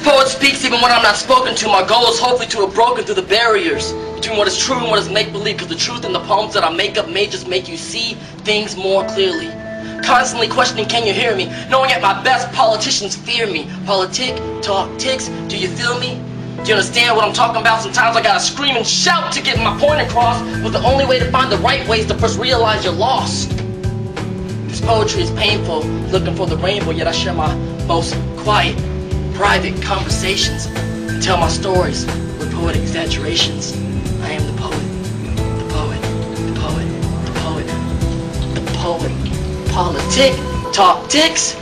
Poet speaks even when I'm not spoken to. My goal is hopefully to have broken through the barriers between what is true and what is make-believe, because the truth in the poems that I make up may just make you see things more clearly. Constantly questioning, can you hear me? Knowing at my best, politicians fear me. Politic, talk, ticks, do you feel me? Do you understand what I'm talking about? Sometimes I gotta scream and shout to get my point across, but the only way to find the right way is to first realize you're lost. This poetry is painful, looking for the rainbow, yet I share my most quiet, private conversations and tell my stories with poetic exaggerations. I am the poet, the poet, the poet, the poet, the poet. Politic, talk ticks,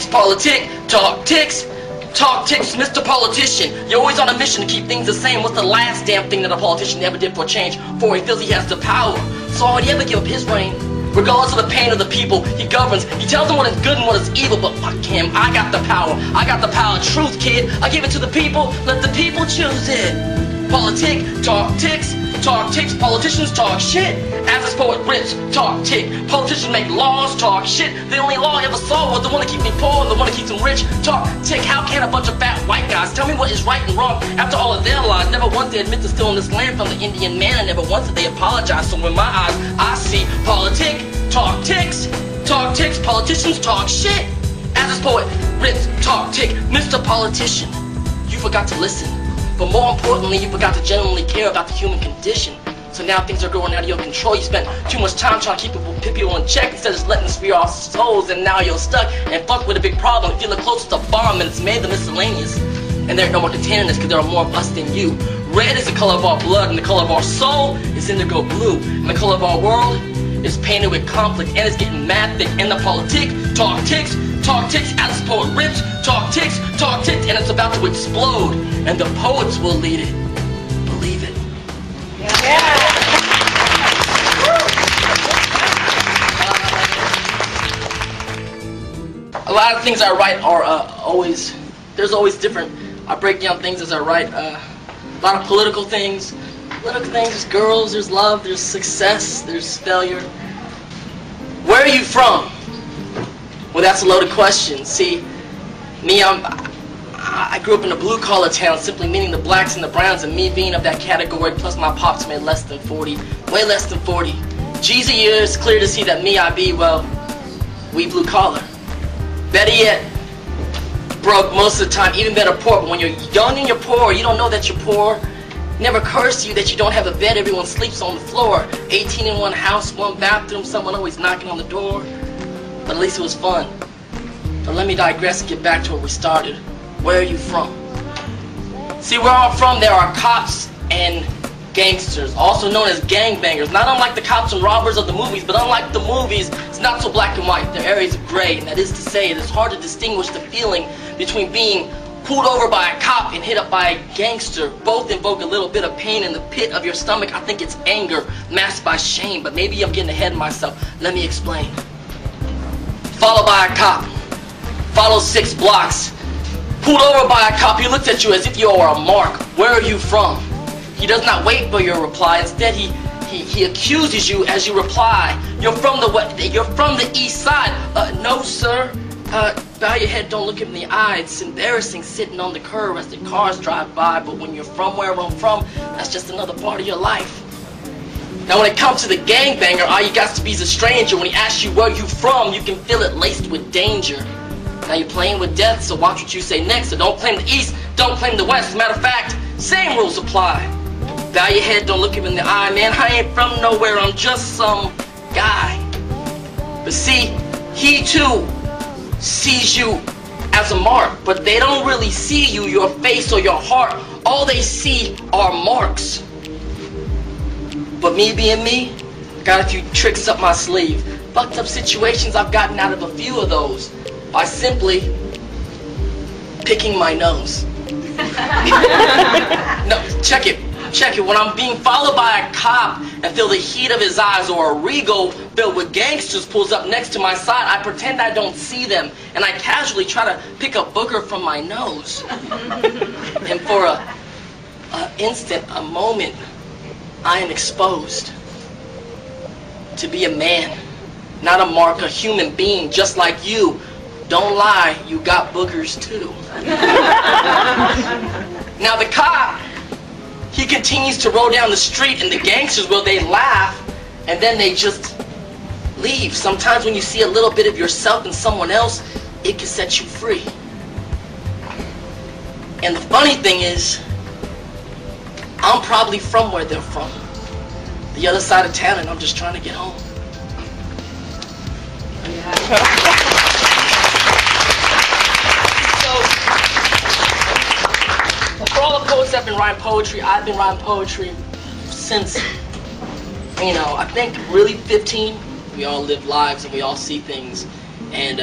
politic, talk ticks. Talk ticks, Mr. Politician. You're always on a mission to keep things the same. What's the last damn thing that a politician ever did for change? For he feels he has the power. So would he ever give up his reign? Regardless of the pain of the people he governs, he tells them what is good and what is evil, but fuck him, I got the power. I got the power of truth, kid. I give it to the people, let the people choose it. Politic, talk ticks, politicians talk shit. As this poet rips, talk tick. Politicians make laws, talk shit. The only law I ever saw was the one that keeps me poor and the one that keeps them rich. Talk tick, how can a bunch of fat white guys tell me what is right and wrong after all of their lies? Never once they admit to stealing this land from the Indian man, and never once did they apologize. So in my eyes, I see politic, talk ticks, politicians talk shit. As this poet rips, talk tick, Mr. Politician, you forgot to listen. But more importantly, you forgot to genuinely care about the human condition. So now things are growing out of your control. You spent too much time trying to keep people in check instead of just letting us free our souls, and now you're stuck and fucked with a big problem. You feel the closest to bomb, and it's made the miscellaneous. And there's no more containing this because there are more of us than you. Red is the color of our blood, and the color of our soul is indigo blue. And the color of our world is painted with conflict, and it's getting mad thick. And the politic, talk ticks, as this poet rips, talk ticks, and it's about to explode. And the poets will lead it. Believe it. Yeah. A lot of things I write are there's always different. I break down things as I write. A lot of political things. There's girls, there's love, there's success, there's failure. Where are you from? Well, that's a loaded question. See, me, I grew up in a blue-collar town, simply meaning the blacks and the browns, and me being of that category, plus my pops made less than 40, way less than 40. G's a year, it's clear to see that me, I be, well, we blue-collar. Better yet, broke most of the time, even better poor, but when you're young and you're poor, you don't know that you're poor. It never occurs to you that you don't have a bed, everyone sleeps on the floor. 18 in one house, one bathroom, someone always knocking on the door. But at least it was fun. But let me digress and get back to where we started. Where are you from? See, where I'm from, there are cops and gangsters, also known as gangbangers. Not unlike the cops and robbers of the movies, but unlike the movies, it's not so black and white. There are areas of gray, and that is to say, it is hard to distinguish the feeling between being pulled over by a cop and hit up by a gangster. Both invoke a little bit of pain in the pit of your stomach. I think it's anger masked by shame, but maybe I'm getting ahead of myself. Let me explain. Followed by a cop, follow 6 blocks, pulled over by a cop. He looks at you as if you are a mark. Where are you from? He does not wait for your reply. Instead, he accuses you as you reply. You're from the east side. No, sir. Bow your head, don't look him in the eye. It's embarrassing sitting on the curb as the cars drive by, but when you're from where I'm from, that's just another part of your life. Now when it comes to the gangbanger, all you got to be is a stranger. When he asks you where you from, you can feel it laced with danger. Now you're playing with death, so watch what you say next. So don't claim the east, don't claim the west. As a matter of fact, same rules apply. Bow your head, don't look him in the eye. Man, I ain't from nowhere, I'm just some guy. But see, he too sees you as a mark, but they don't really see you, your face or your heart. All they see are marks. But me being me, got a few tricks up my sleeve. Fucked up situations, I've gotten out of a few of those by simply picking my nose. No, check it. When I'm being followed by a cop and feel the heat of his eyes, or a Regal filled with gangsters pulls up next to my side, I pretend I don't see them, and I casually try to pick a booger from my nose. And for a moment, I am exposed to be a man, not a mark, a human being just like you, don't lie, you got boogers too. Now the cop, he continues to roll down the street, and the gangsters, well, they laugh, and then they just leave. Sometimes when you see a little bit of yourself in someone else, it can set you free. And the funny thing is, I'm probably from where they're from, the other side of town, and I'm just trying to get home. So, for all the poets that have been writing poetry, I've been writing poetry since, you know, I think really 15. We all live lives and we all see things, and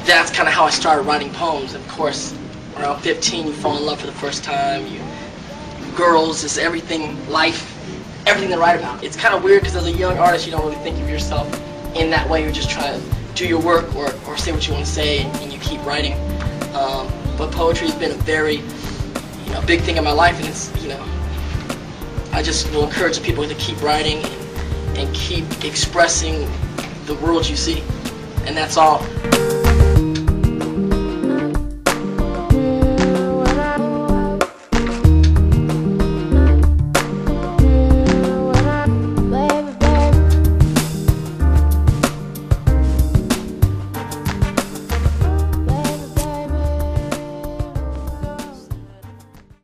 that's kind of how I started writing poems. Of course, around 15, you fall in love for the first time. Girls, just everything, life, everything to write about. It's kind of weird because as a young artist, you don't really think of yourself in that way. You're just trying to do your work or say what you want to say, and you keep writing. But poetry has been a very, you know, big thing in my life, and it's, you know, I just will encourage people to keep writing and keep expressing the world you see, and that's all.